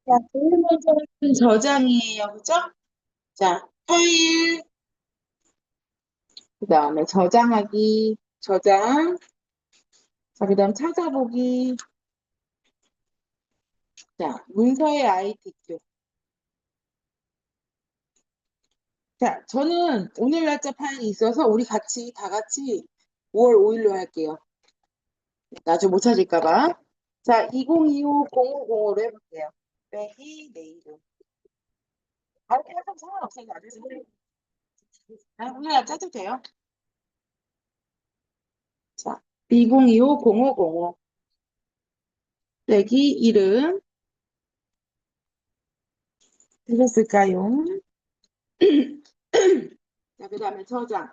자, 제일 먼저는 저장이에요. 그죠? 자, 파일, 그 다음에 저장하기, 저장, 자, 그 다음 찾아보기, 자, 문서의 ITQ. 자, 저는 오늘 날짜 파일이 있어서 우리 다 같이 5월 5일로 할게요. 나중에 못 찾을까 봐. 자, 2025-0505로 해볼게요. 빼기 내일은. 아, 이렇게 해도 상관없어요. 나중에. 아, 오늘 날짜 도 돼요. 자, 2025-0505 빼기 이름 되셨을까요? 자, 그 다음에 저장.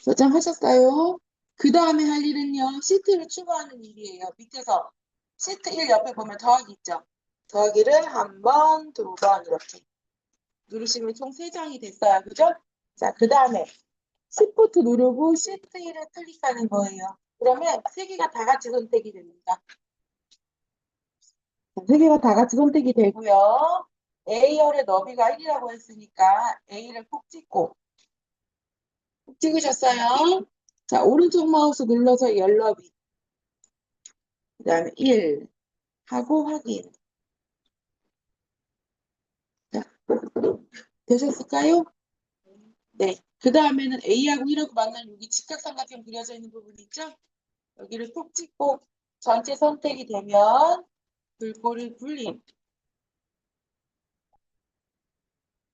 저장하셨어요? 그 다음에 할 일은요, 시트를 추가하는 일이에요. 밑에서 시트 1 옆에 보면 더하기 있죠? 더하기를 한 번, 두 번 이렇게 누르시면 총 3장이 됐어요. 그죠? 자, 그 다음에 시프트 누르고 시트 1을 클릭하는 거예요. 그러면 3개가 다 같이 선택이 됩니다. 자, 3개가 다 같이 선택이 되고요. A열의 너비가 1이라고 했으니까 A를 꼭 찍고 찍으셨어요? 자, 오른쪽 마우스 눌러서 열너비. 그 다음에 1 하고 확인. 자, 되셨을까요? 네. 그 다음에는 A하고 1하고 만나는 여기 직각삼각형 그려져 있는 부분 있죠? 여기를 콕 찍고 전체 선택이 되면 글꼴을 굴림.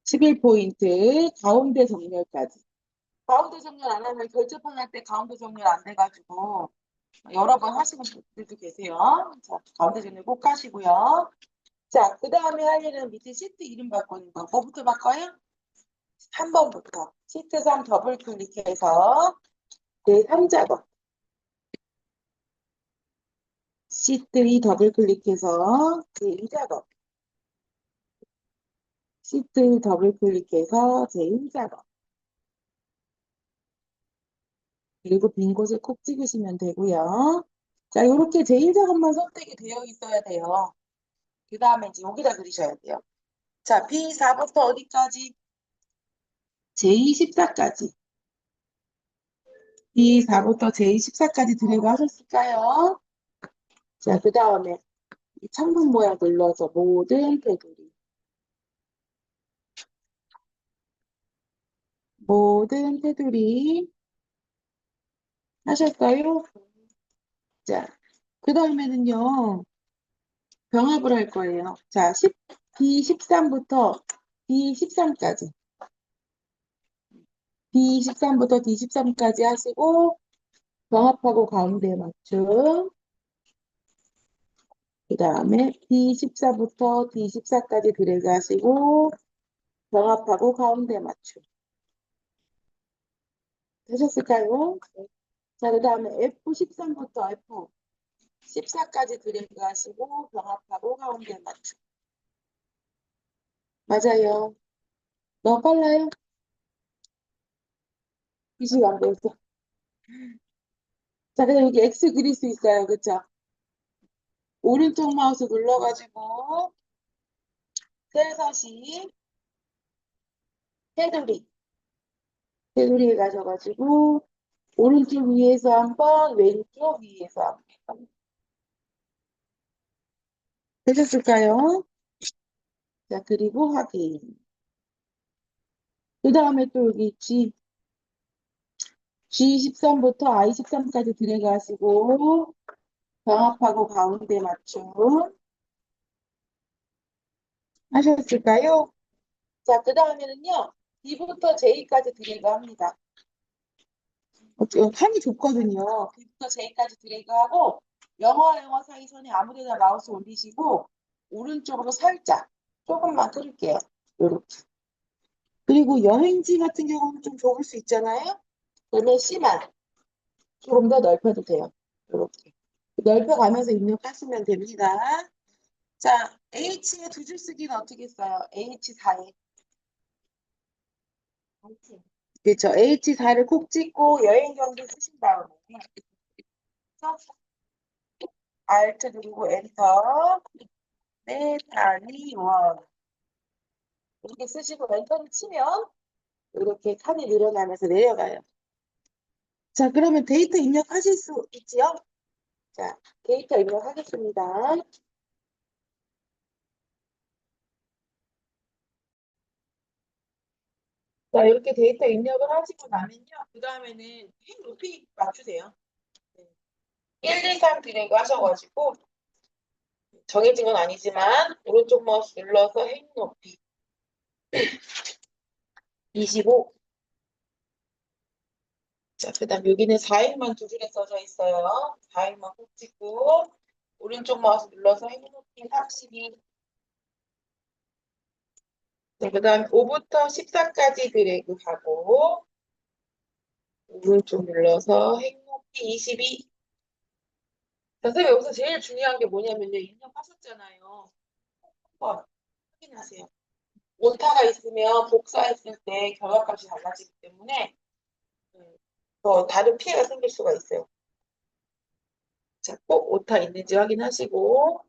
11포인트 가운데 정렬까지. 가운데 정렬 안 하면 결제판 할 때 가운데 정렬 안 돼가지고 여러 번 하시는 분들도 계세요. 자, 가운데 정렬 꼭 하시고요. 자, 그 다음에 할 일은 밑에 시트 이름 바꾸는 거. 뭐부터 바꿔요? 3번부터. 시트 3 더블 클릭해서 제3작업. 시트 2 더블 클릭해서 제2작업. 시트 더블 클릭해서 제1작업. 그리고 빈 곳을 콕 찍으시면 되고요. 자, 이렇게 제1작업만 선택이 되어 있어야 돼요. 그 다음에 이제 여기다 그리셔야 돼요. 자, B4부터 어디까지? 제24까지. B4부터 제24까지 드래그 하셨을까요? 자, 그 다음에 이 창문 모양 눌러서 모든 테두리. 모든 테두리 하셨어요? 자, 그 다음에는요, 병합을 할 거예요. 자, B13부터 D13까지. D13부터 D13까지 하시고, 병합하고 가운데 맞춤. 그 다음에 D14부터 D14까지 드래그 하시고, 병합하고 가운데 맞춤. 되셨을까요? 자, 그 다음에 F13부터 F14까지 드래그 하시고, 병합하고 가운데 맞춤. 맞아요. 너무 빨라요? 글씨가 안 보였어. 자, 그다음 여기 X 그릴 수 있어요. 그쵸? 오른쪽 마우스 눌러가지고, 셀서시, 테두리, 테두리에 가셔가지고, 오른쪽 위에서 한 번, 왼쪽 위에서 한 번. 되셨을까요? 자, 그리고 확인. 그 다음에 또 여기 G13부터 I13까지 드래그 하시고, 병합하고 가운데 맞춤 하셨을까요? 자, 그 다음에는요, B부터 J까지 드래그 합니다. 칸이 좁거든요. B부터 J까지 드래그하고, 영어와 영어 사이선에 아무데나 마우스 올리시고, 오른쪽으로 살짝, 조금만 끌을게요. 요렇게. 그리고 여행지 같은 경우는 좀 좁을 수 있잖아요. 그러면 C만 조금 더 넓혀도 돼요. 이렇게. 넓혀가면서 입력하시면 됩니다. 자, H의 두 줄 쓰기는 어떻게 써요? H4에. 그렇죠. H4를 콕 찍고 여행 경비 쓰신 다음에 Alt 누르고 엔터. 메타리원. 이렇게 쓰시고 엔터를 치면 이렇게 칸이 늘어나면서 내려가요. 자, 그러면 데이터 입력하실 수 있지요? 자, 데이터 입력하겠습니다. 자, 이렇게 데이터 입력을 하시고 나면요. 그 다음에는 행 높이 맞추세요. 1, 2, 3 드래그 하셔가지고 정해진 건 아니지만 오른쪽 마우스 눌러서 행 높이 25. 자, 그 다음 여기는 4일만 두 줄에 써져 있어요. 4일만 꼭 찍고 오른쪽 마우스 눌러서 행 높이 32. 네, 그 다음 5부터 14까지 드래그 하고 오른쪽 눌러서 행 높이 22. 선생님 여기서 제일 중요한 게 뭐냐면요. 입력하셨잖아요. 한번 확인하세요. 오타가 있으면 복사했을 때 결과값이 달라지기 때문에 더 다른 피해가 생길 수가 있어요. 자, 꼭 오타 있는지 확인하시고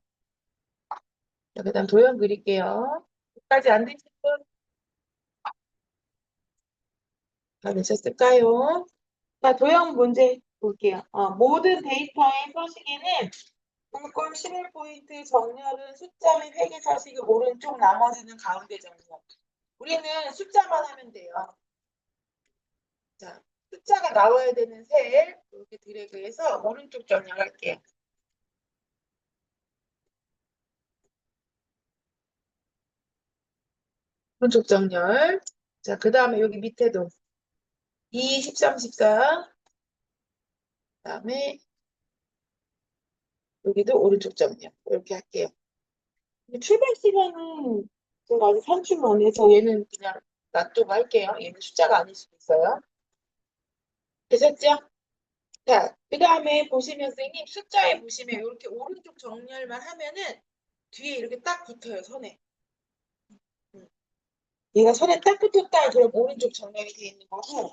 자, 그다음 도형 그릴게요. 끝까지 안 되신 분 다 되셨을까요? 자, 도형 문제 볼게요. 모든 데이터의 서식에는 물골 11포인트 정렬은 숫자 및 회계 서식의 오른쪽 나머지는 가운데 정렬. 우리는 숫자만 하면 돼요. 자, 숫자가 나와야 되는 셀 이렇게 드래그해서 오른쪽 정렬할게요. 오른쪽 정렬. 자, 그 다음에 여기 밑에도 2, 13, 14. 그 다음에 여기도 오른쪽 정렬. 이렇게 할게요. 출발 시간은 제가 아직 산출 안 해서 얘는 그냥 놔두고 할게요. 얘는 숫자가 아닐 수도 있어요. 되셨죠? 자, 그 다음에 보시면 선생님 숫자에 보시면 이렇게 오른쪽 정렬만 하면은 뒤에 이렇게 딱 붙어요, 선에. 음. 얘가 선에 딱 붙었다 그럼 오른쪽 정렬이 되어 있는 거고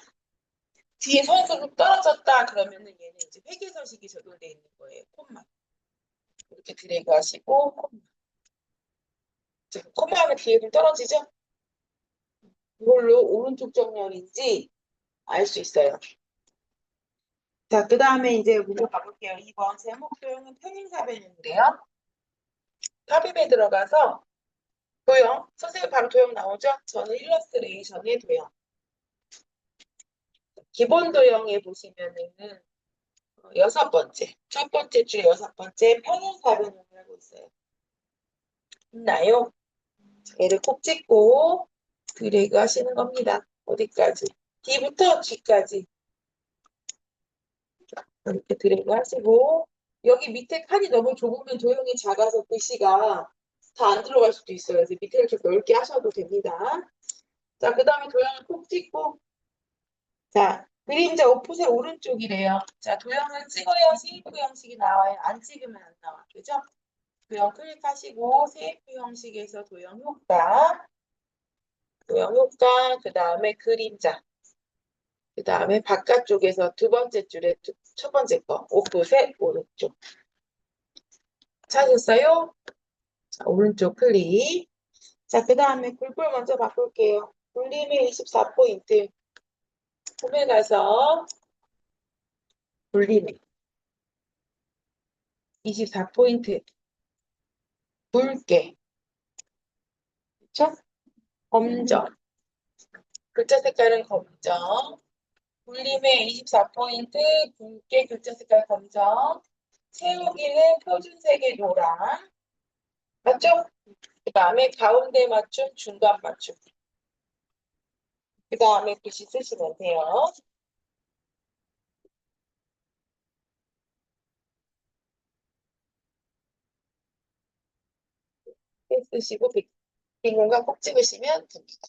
뒤에 선에서 좀 떨어졌다 그러면은 얘는 이제 회계서식이 적용되어 있는 거예요. 콤마. 이렇게 드래그 하시고 콤마. 자, 콤마가 뒤에 좀 떨어지죠? 이걸로 오른쪽 정렬인지 알 수 있어요. 자, 그 다음에 이제 문제 가볼게요. 2번 제목 도형은 편인사변인데요. 삽입에 들어가서 도형, 선생님 바로 도형 나오죠? 저는 일러스트레이션의 도형. 기본 도형에 보시면은 여섯 번째, 첫 번째 줄에 여섯 번째 편인사변을 하고 있어요. 있나요? 얘를 꼭 찍고 드래그 하시는 겁니다. 어디까지? D부터 G까지 이렇게 드래그 하시고 여기 밑에 칸이 너무 좁으면 도형이 작아서 글씨가 다 안 들어갈 수도 있어요. 그래서 밑에를 좀 넓게 하셔도 됩니다. 자, 그 다음에 도형을 콕 찍고 자, 그림자 오붓의 오른쪽이래요. 자, 도형을 찍어야 세이프 형식이 나와요. 안 찍으면 안 나와. 그죠? 도형 클릭하시고 세이프 형식에서 도형 효과 도형 효과 그 다음에 그림자 그 다음에 바깥쪽에서 두 번째 줄에 첫 번째 거 오붓의 오른쪽 찾으셨어요? 자, 오른쪽 클릭. 자, 그 다음에 굴골 먼저 바꿀게요. 굴림의 24포인트. 홈에 가서 굴림의 24포인트. 굵게. 그쵸? 검정. 글자 색깔은 검정. 굴림의 24포인트. 굵게 글자 색깔 검정. 채우기는 표준색의 노랑. 맞죠? 그 다음에 가운데 맞춤, 중간 맞춤. 그 다음에 글씨 쓰시면 돼요. 쓰시고 빈 공간 꼭 찍으시면 됩니다.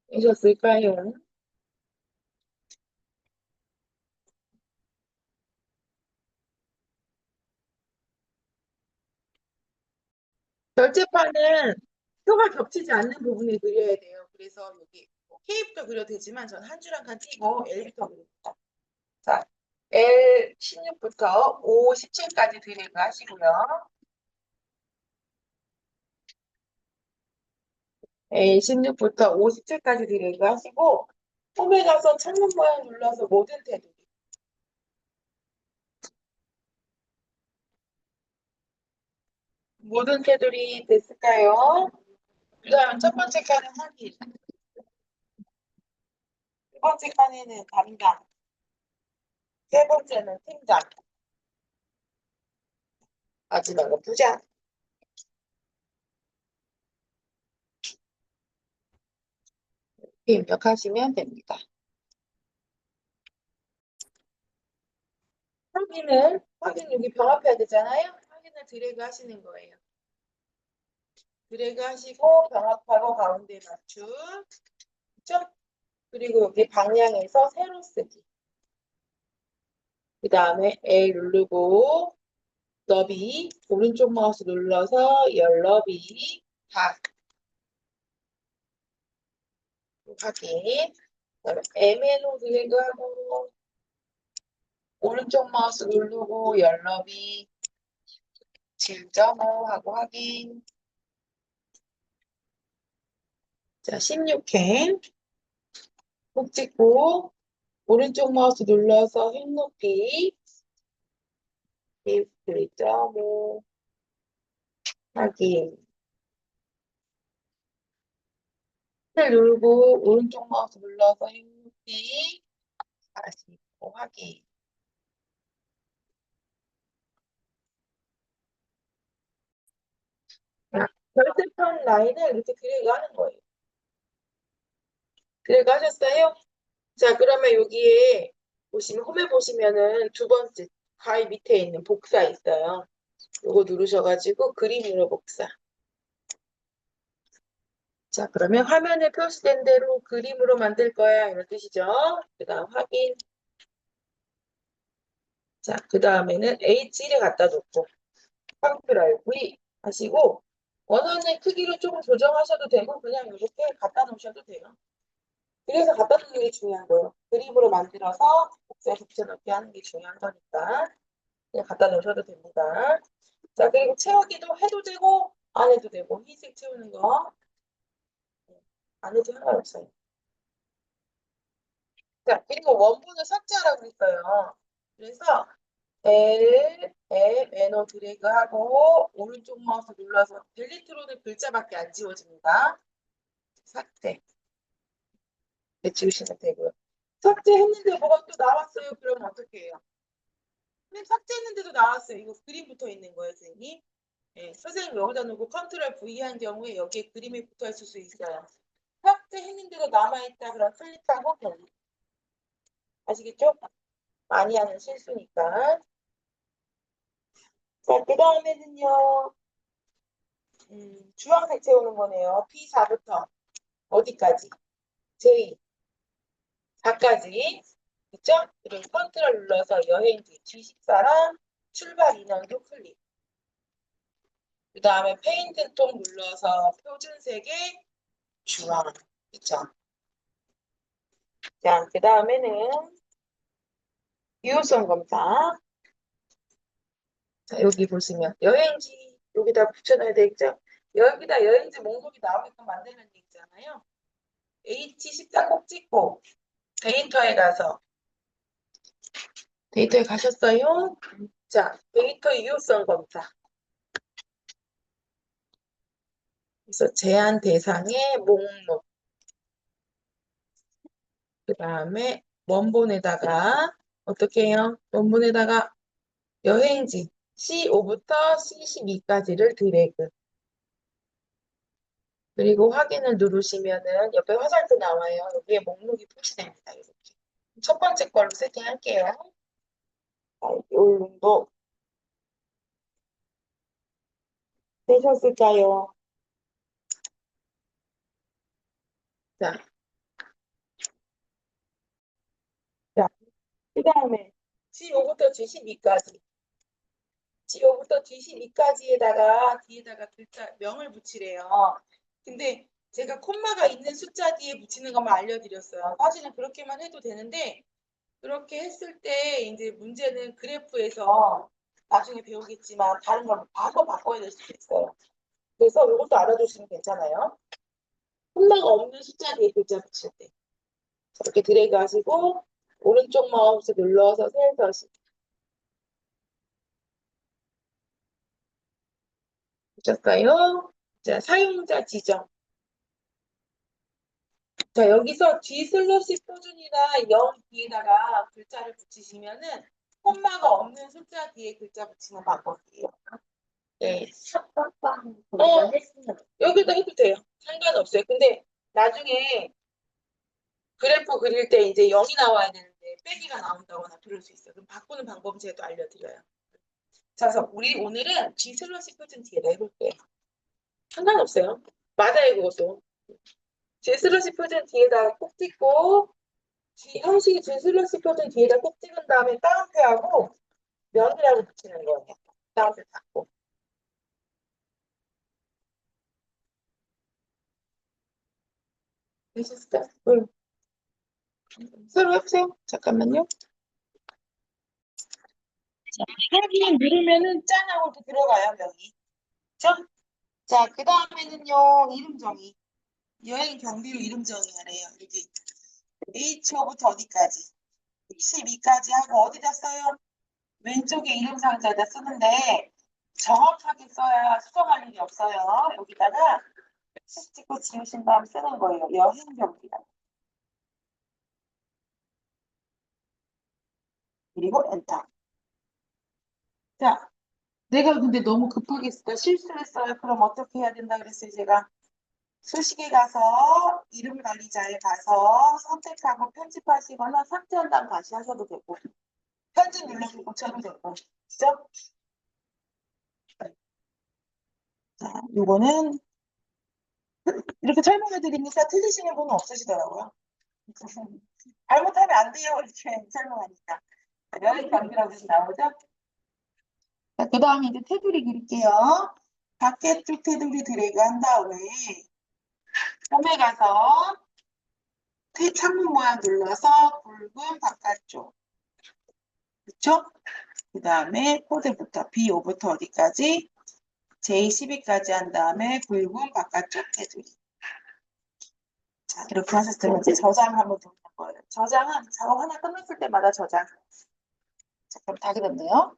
되셨을까요? 결제판은 표가 겹치지 않는 부분에 그려야 돼요. 그래서 여기 K부터 그려도 되지만 전 한 줄 한 칸 띄고 L부터 그립니다. 자, L 16부터 5, 17까지 드래그 하시고요. L 16부터 5, 17까지 드래그 하시고 홈에 가서 창문 모양 눌러서 모든 테두리. 모든 테두리 됐을까요? 그 다음 첫 번째 칸은 확인. 두 번째 칸에는 담당. 세 번째는 팀장. 마지막은 부장. 입력하시면 됩니다. 확인 여기 병합해야 되잖아요. 확인을 드래그 하시는 거예요. 드래그 하시고 병합하고 가운데 맞춤. 그쵸? 그리고 여기 방향에서 세로 쓰기. 그 다음에 L 누르고 너비 오른쪽 마우스 눌러서 열 너비 다 확인. 그다음에 MNO 드래그하고 오른쪽 마우스 누르고 열 너비 7.5 하고 확인. 자, 16행 콕 찍고 오른쪽 마우스 눌러서 흰 높이 7.5 확인. 누르고 오른쪽 마우스 눌러서 흰 높이 45 확인. 결대판 라인을 이렇게 드래그 하는 거예요. 드래그 하셨어요? 자, 그러면 여기에 보시면 홈에 보시면은 두 번째 가위 밑에 있는 복사 있어요. 요거 누르셔가지고 그림으로 복사. 자, 그러면 화면에 표시된 대로 그림으로 만들 거야 이런 뜻이죠. 그 다음 확인. 자, 그 다음에는 H1에 갖다 놓고 Ctrl V 하시고 원하는 크기로 조금 조정하셔도 되고 그냥 이렇게 갖다 놓으셔도 돼요. 그래서 갖다 놓는 게 중요한 거예요. 그림으로 만들어서 복사에 붙여넣기 하는 게 중요한 거니까 그냥 갖다 놓으셔도 됩니다. 자, 그리고 채우기도 해도 되고 안 해도 되고 흰색 채우는 거 안 해도 상관없어요. 자, 그리고 원본을 삭제하라고 했어요. 그래서 L, M, N어 드래그하고 오른쪽 마우스 눌러서 델리트로는 글자밖에 안 지워집니다. 삭제. 네, 지우시면 되고요. 삭제했는데 뭐가 또 나왔어요. 그러면 어떻게 해요? 선생님 삭제했는데도 나왔어요. 이거 그림 붙어 있는 거예요, 선생님. 네, 선생님 여기다 놓고 컨트롤 V 한 경우에 여기에 그림이 붙어 있을 수 있어요. 삭제했는데도 남아있다. 그럼 클릭하고 delete. 아시겠죠? 많이 하는 실수니까. 자, 그 다음에는요. 주황색 채우는 거네요. P4부터 어디까지? J 4까지. 그쵸? 그리고 컨트롤 눌러서 여행지 G14랑 출발 인원도 클릭. 그 다음에 페인트 톤 눌러서 표준색의 주황. 그쵸? 자, 그 다음에는 유효성 검사. 자, 여기 보시면 여행지 여기다 붙여놔야 되겠죠? 여기다 여행지 목록이 나오게끔 만드는 게 있잖아요. H14 꼭 찍고 데이터에 가셨어요? 자, 데이터 유효성 검사. 그래서 제한 대상의 목록. 그 다음에 원본에다가 어떻게 해요? 원본에다가 여행지 C5부터 C12까지를 드래그. 그리고 확인을 누르시면은 옆에 화살표 나와요. 여기에 목록이 표시됩니다. 이렇게. 첫 번째 걸로 세팅할게요. 자, 이 정도 되셨을까요? 자, 자, 그 다음에 G5부터 G12까지. G5부터 G12까지에다가 뒤에다가 글자 명을 붙이래요. 근데 제가 콤마가 있는 숫자 뒤에 붙이는 것만 알려드렸어요. 사실은 그렇게만 해도 되는데 그렇게 했을 때 이제 문제는 그래프에서 나중에 배우겠지만 다른 걸 바로 바꿔야 될 수도 있어요. 그래서 이것도 알아두시면 괜찮아요. 콤마가 없는 숫자 뒤에 글자 붙일 때 이렇게 드래그 하시고 오른쪽 마우스 눌러서 셀서시 보셨어요? 자, 사용자 지정. 자, 여기서 G 슬러시 표준이나 0 뒤에다가 글자를 붙이시면은 콤마가 없는 숫자 뒤에 글자 붙이는 방법이에요. 네. 샷빵빵 어. 했으면 여기다 해도 돼요. 상관없어요. 근데 나중에 그래프 그릴 때 이제 0이 나와야 되는데 빼기가 나온다거나 그럴 수 있어요. 그럼 바꾸는 방법은 제가 또 알려드려요. 자, 그래서 우리 오늘은 G 슬러시 표준 뒤에다 해볼게요. 상관없어요. 맞아요, 그것도. G 슬러시 표준 뒤에다 꼭 찍고 형식이 G 슬러시 표준 뒤에다 꼭 찍은 다음에 따옴표하고 면이라고 붙이는 거예요. 따옴표 닫고. 되셨어요? 응. 새로 해보세요. 잠깐만요. 자, 여기 누르면은 짠 하고 이렇게 들어가요, 명이. 그죠? 자, 그 다음에는요, 이름 정의. 여행 경비로 이름 정의하래요. 여기 H부터 어디까지? 12까지 하고 어디다 써요? 왼쪽에 이름 상자에다 쓰는데 정확하게 써야 수정할 일이 없어요. 여기다가 씩 찍고 지우신 다음 쓰는 거예요. 여행 경비다. 그리고 엔터. 자, 내가 근데 너무 급하게 했다. 실수를 했어요. 그럼 어떻게 해야 된다 그랬어요, 제가? 수식에 가서 이름 관리자에 가서 선택하고 편집하시거나 삭제한 다음 다시 하셔도 되고 편집 눌러서 고쳐도 되고 그죠? 자, 요거는 이렇게 설명해 드리니까 틀리시는 분은 없으시더라고요. 잘못하면 안 돼요 이렇게 설명하니까 여행 경비라고 해서 나오죠? 자, 그 다음에 이제 테두리 그릴게요. 밖에 쪽 테두리 드래그 한 다음에 홈에 가서 창문 모양 눌러서 굵은 바깥쪽 그쵸? 그 다음에 코드부터 B5부터 어디까지? J12까지 한 다음에 굵은 바깥쪽 테두리. 자, 이렇게 하셨으면 이제 저장 한번 누르는 거예요. 저장은 작업 하나 끝났을 때마다 저장. 자, 그럼 다 그렸네요.